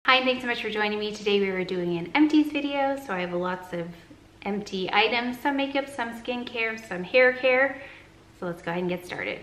Hi, thanks so much for joining me. Today we are doing an empties video, so I have lots of empty items, some makeup, some skincare, some hair care. So let's go ahead and get started.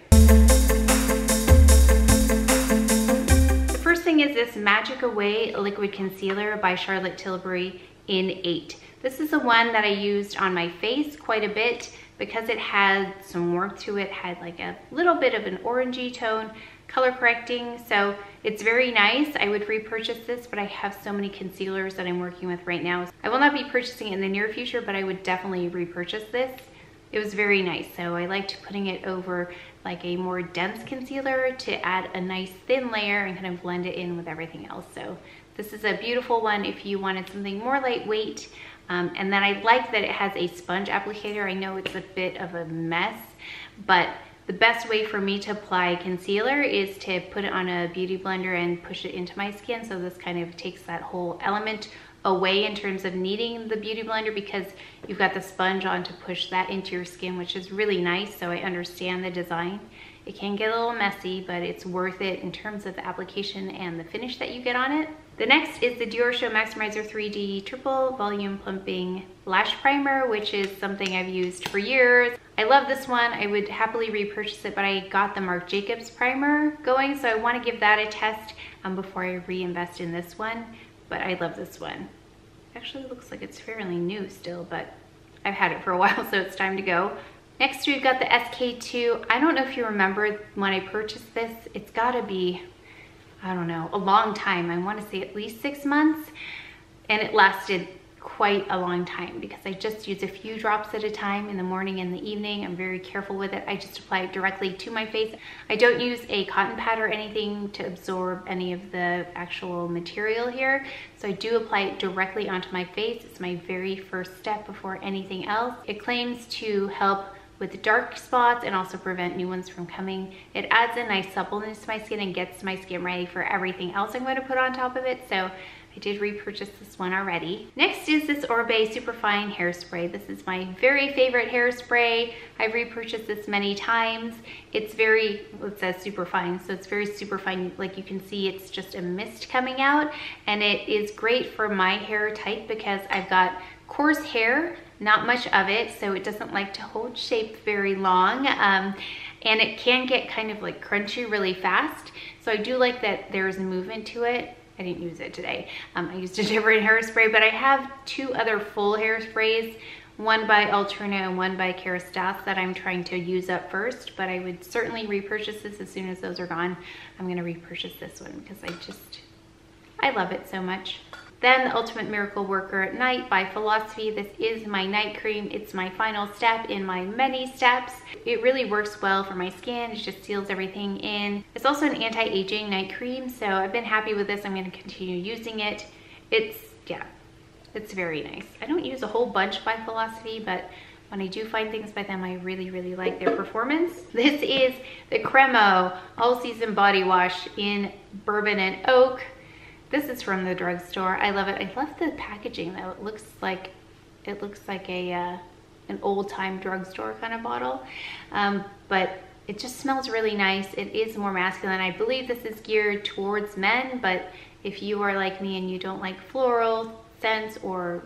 The first thing is this Magic Away Liquid Concealer by Charlotte Tilbury in 8. This is the one that I used on my face quite a bit because it had some warmth to it, had like a little bit of an orangey tone, color correcting, so it's very nice. I would repurchase this, but I have so many concealers that I'm working with right now. I will not be purchasing it in the near future, but I would definitely repurchase this. It was very nice, so I liked putting it over like a more dense concealer to add a nice thin layer and kind of blend it in with everything else. So this is a beautiful one if you wanted something more lightweight. And then I like that it has a sponge applicator. I know it's a bit of a mess, but the best way for me to apply concealer is to put it on a beauty blender and push it into my skin. So this kind of takes that whole element away in terms of needing the beauty blender because you've got the sponge on to push that into your skin, which is really nice. So I understand the design. It can get a little messy, but it's worth it in terms of the application and the finish that you get on it. The next is the Giorgio Maximizer 3D Triple Volume Plumping Lash Primer, which is something I've used for years. I love this one. I would happily repurchase it, but I got the Marc Jacobs primer going, so I want to give that a test before I reinvest in this one. But I love this one. Actually, it looks like it's fairly new still, but I've had it for a while, so it's time to go. Next, we've got the SK2. I don't know if you remember when I purchased this. It's gotta be, I don't know, a long time. I want to say at least 6 months, and it lasted quite a long time because I just use a few drops at a time in the morning and the evening. I'm very careful with it. I just apply it directly to my face. I don't use a cotton pad or anything to absorb any of the actual material here. So I do apply it directly onto my face. It's my very first step before anything else. It claims to help with dark spots and also prevent new ones from coming. It adds a nice suppleness to my skin and gets my skin ready for everything else I'm going to put on top of it. So I did repurchase this one already. Next is this Orbe Superfine Hairspray. This is my very favorite hairspray. I've repurchased this many times. It's very, it says superfine, so it's very superfine. Like you can see, it's just a mist coming out, and it is great for my hair type because I've got coarse hair, not much of it, so it doesn't like to hold shape very long, and it can get kind of like crunchy really fast. So I do like that there's movement to it. I didn't use it today. I used a different hairspray, but I have 2 other full hairsprays, one by Alterna and one by Kerastase that I'm trying to use up first, but I would certainly repurchase this as soon as those are gone. I'm gonna repurchase this one because I love it so much. Then the Ultimate Miracle Worker at Night by Philosophy. This is my night cream. It's my final step in my many steps. It really works well for my skin. It just seals everything in. It's also an anti-aging night cream, so I've been happy with this. I'm going to continue using it. It's very nice. I don't use a whole bunch by Philosophy, but when I do find things by them, I really, really like their performance. This is the Cremo All Season Body Wash in Bourbon and Oak. This is from the drugstore. I love it. I love the packaging though. It looks like a an old-time drugstore kind of bottle, but it just smells really nice. It is more masculine. I believe this is geared towards men, but if you are like me and you don't like floral scents or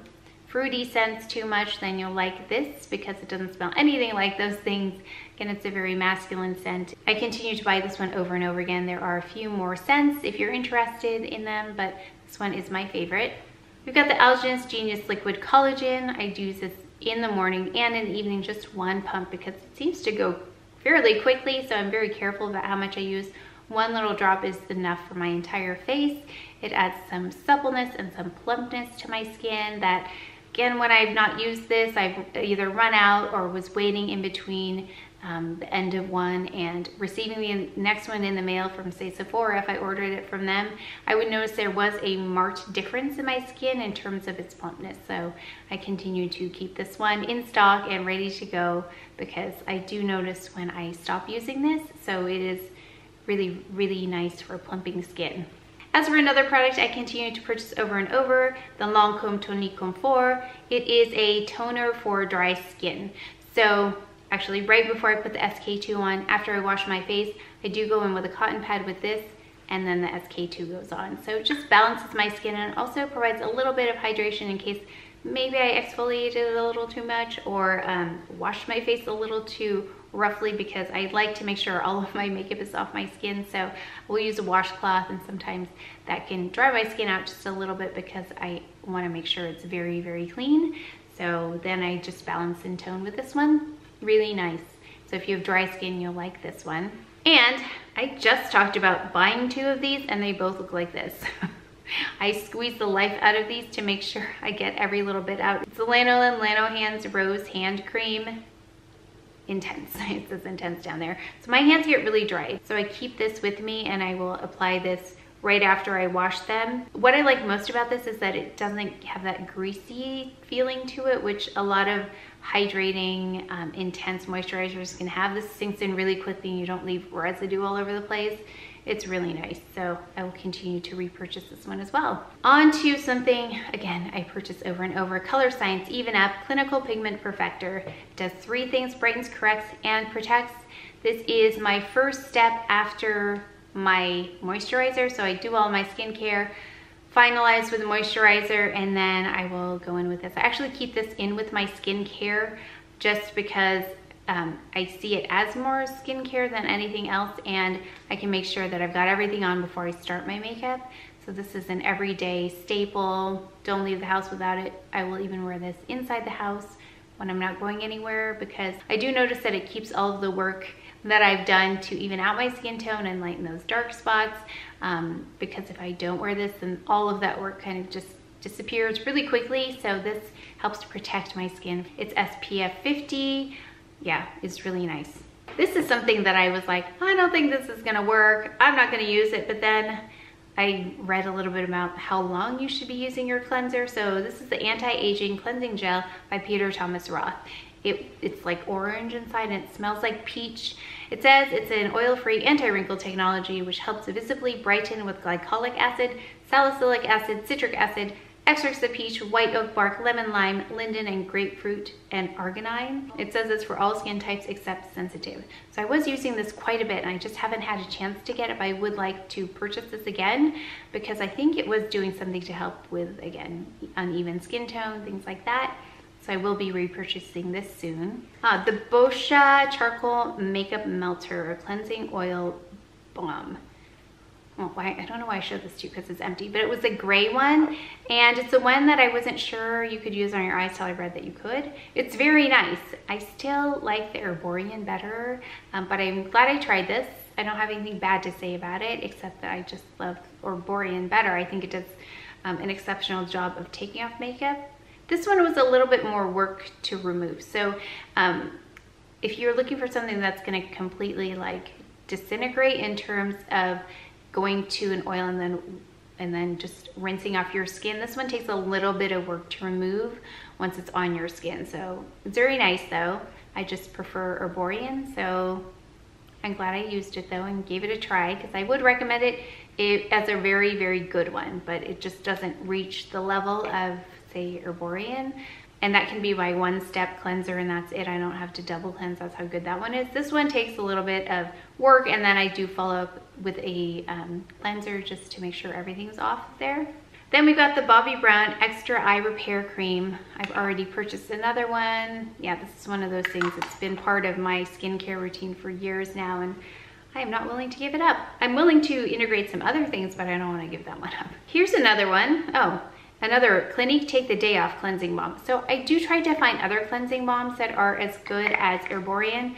fruity scents too much, then you'll like this because it doesn't smell anything like those things. Again, it's a very masculine scent. I continue to buy this one over and over again. There are a few more scents if you're interested in them, but this one is my favorite. We've got the Algenist Genius Liquid Collagen. I do use this in the morning and in the evening, just one pump because it seems to go fairly quickly, so I'm very careful about how much I use. One little drop is enough for my entire face. It adds some suppleness and some plumpness to my skin that, again, when I've not used this, I've either run out or was waiting in between the end of one and receiving the next one in the mail from, say, Sephora. If I ordered it from them, I would notice there was a marked difference in my skin in terms of its plumpness. So I continue to keep this one in stock and ready to go because I do notice when I stop using this. So it is really, really nice for plumping skin. As for another product I continue to purchase over and over, the Lancôme Tonique Confort. It is a toner for dry skin. So actually right before I put the SK2 on, after I wash my face, I do go in with a cotton pad with this and then the SK2 goes on. So it just balances my skin and also provides a little bit of hydration in case maybe I exfoliated a little too much or washed my face a little too roughly, because I like to make sure all of my makeup is off my skin. So we'll use a washcloth, and sometimes that can dry my skin out just a little bit because I want to make sure it's very, very clean. So then I just balance and tone with this one. Really nice. So if you have dry skin, you'll like this one. And I just talked about buying 2 of these, and they both look like this. I squeeze the life out of these to make sure I get every little bit out. It's the Lano Hands Rose Hand Cream. Intense. It says intense down there. So my hands get really dry. So I keep this with me, and I will apply this right after I wash them. What I like most about this is that it doesn't have that greasy feeling to it, which a lot of hydrating, intense moisturizers can have. This sinks in really quickly and you don't leave residue all over the place. It's really nice. So I will continue to repurchase this one as well. On to something, again, I purchase over and over. Color Science Even Up Clinical Pigment Perfector. It does 3 things: brightens, corrects, and protects. This is my first step after my moisturizer. So I do all my skincare, finalize with moisturizer, and then I will go in with this. I actually keep this in with my skincare just because I see it as more skincare than anything else, and I can make sure that I've got everything on before I start my makeup. So this is an everyday staple. Don't leave the house without it. I will even wear this inside the house when I'm not going anywhere, because I do notice that it keeps all of the work that I've done to even out my skin tone and lighten those dark spots, because if I don't wear this, then all of that work kind of just disappears really quickly. So this helps to protect my skin. It's SPF 50. Yeah, it's really nice. This is something that I was like, I don't think this is gonna work. I'm not gonna use it, but then I read a little bit about how long you should be using your cleanser. So this is the Anti-Aging Cleansing Gel by Peter Thomas Roth. It's like orange inside and it smells like peach. It says it's an oil-free anti-wrinkle technology which helps visibly brighten with glycolic acid, salicylic acid, citric acid, extracts of peach, white oak bark, lemon, lime, linden, and grapefruit, and arginine. It says it's for all skin types except sensitive. So I was using this quite a bit, and I just haven't had a chance to get it, but I would like to purchase this again because I think it was doing something to help with, again, uneven skin tone, things like that. So I will be repurchasing this soon. The Boscia Charcoal Makeup Melter Cleansing Oil Balm. Well, I don't know why I showed this to you because it's empty, but it was a gray one, and it's the one that I wasn't sure you could use on your eyes till I read that you could. It's very nice. I still like the Herborian better, but I'm glad I tried this. I don't have anything bad to say about it, except that I just love Herborian better. I think it does an exceptional job of taking off makeup. This one was a little bit more work to remove. So if you're looking for something that's gonna completely like disintegrate in terms of going to an oil and then just rinsing off your skin, this one takes a little bit of work to remove once it's on your skin. So it's very nice though. I just prefer Herborian, so I'm glad I used it though and gave it a try, because I would recommend it as a very, very good one, but it just doesn't reach the level of, say, Herborian. And that can be my one-step cleanser and that's it. I don't have to double cleanse. That's how good that one is. This one takes a little bit of work, and then I do follow up with a cleanser just to make sure everything's off there. Then we've got the Bobbi Brown Extra Eye Repair Cream. I've already purchased another one. Yeah, this is one of those things that's been part of my skincare routine for years now, and I am not willing to give it up. I'm willing to integrate some other things, but I don't want to give that one up. Here's another one. Oh, another Clinique Take the Day Off Cleansing Balm. So I do try to find other cleansing balms that are as good as Herborian,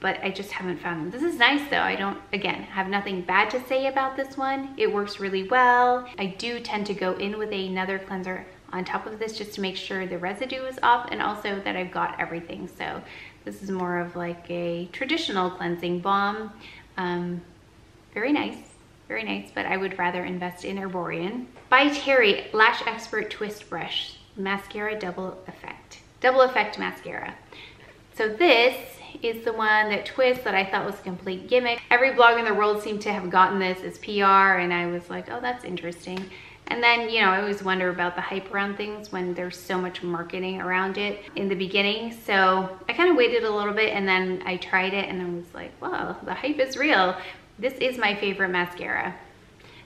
but I just haven't found them. This is nice though. I don't, again, have nothing bad to say about this one. It works really well. I do tend to go in with another cleanser on top of this just to make sure the residue is off and also that I've got everything. So this is more of like a traditional cleansing balm. Very nice. Very nice, but I would rather invest in Herborian. By Terry Lash Expert Twist Brush Mascara Double Effect Mascara. So this is the one that twists, that I thought was a complete gimmick. Every blog in the world seemed to have gotten this as PR, and I was like, oh, that's interesting. And then, you know, I always wonder about the hype around things when there's so much marketing around it in the beginning. So I kind of waited a little bit, and then I tried it and I was like, wow, the hype is real. This is my favorite mascara.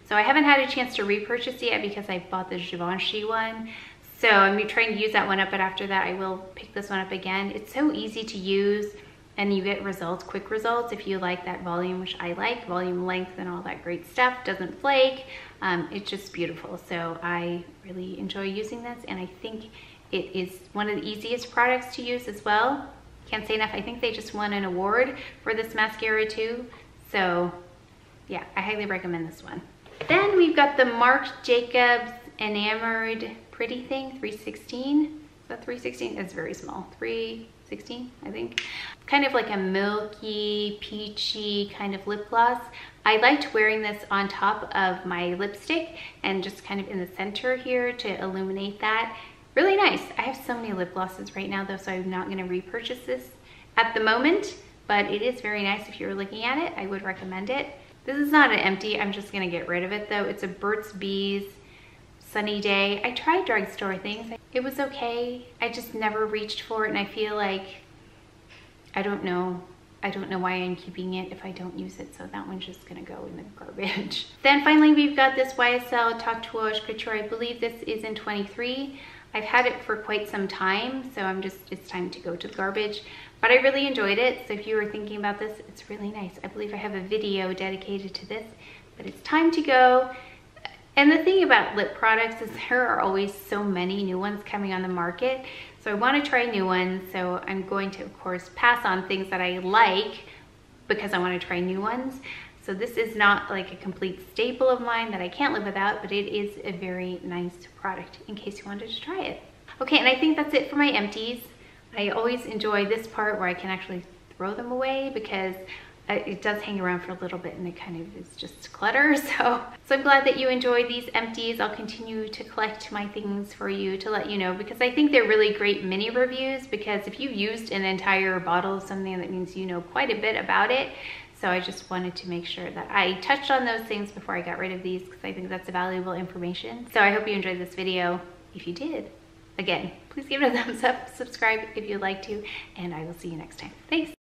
So I haven't had a chance to repurchase it yet because I bought the Givenchy one. So I'm trying to use that one up, but after that I will pick this one up again. It's so easy to use and you get results, quick results, if you like that volume, which I like, volume, length, and all that great stuff. Doesn't flake. It's just beautiful. So I really enjoy using this, and I think it is one of the easiest products to use as well. Can't say enough. I think they just won an award for this mascara too. So yeah, I highly recommend this one. Then we've got the Marc Jacobs Enamored Pretty Thing 316. Is that 316? It's very small. 316, I think. Kind of like a milky, peachy kind of lip gloss. I liked wearing this on top of my lipstick and just kind of in the center here to illuminate that. Really nice. I have so many lip glosses right now though, so I'm not gonna repurchase this at the moment, but it is very nice. If you're looking at it, I would recommend it. This is not an empty, I'm just gonna get rid of it though. It's a Burt's Bees Sunny Day. I tried drugstore things. It was okay. I just never reached for it, and I feel like, I don't know why I'm keeping it if I don't use it, so that one's just gonna go in the garbage. Then finally we've got this YSL Tatouage Couture. I believe this is in 23. I've had it for quite some time, so it's time to go to the garbage. But I really enjoyed it, so if you were thinking about this, it's really nice. I believe I have a video dedicated to this, but it's time to go. And the thing about lip products is there are always so many new ones coming on the market. So I want to try new ones. So I'm going to, of course, pass on things that I like because I want to try new ones. So this is not like a complete staple of mine that I can't live without, but it is a very nice product in case you wanted to try it. Okay, and I think that's it for my empties. I always enjoy this part where I can actually throw them away because it does hang around for a little bit and it kind of is just clutter. So I'm glad that you enjoyed these empties. I'll continue to collect my things for you to let you know, because I think they're really great mini reviews, because if you've used an entire bottle of something, that means you know quite a bit about it. So I just wanted to make sure that I touched on those things before I got rid of these, because I think that's valuable information. So I hope you enjoyed this video. If you did, again, please give it a thumbs up, subscribe if you'd like to, and I will see you next time. Thanks.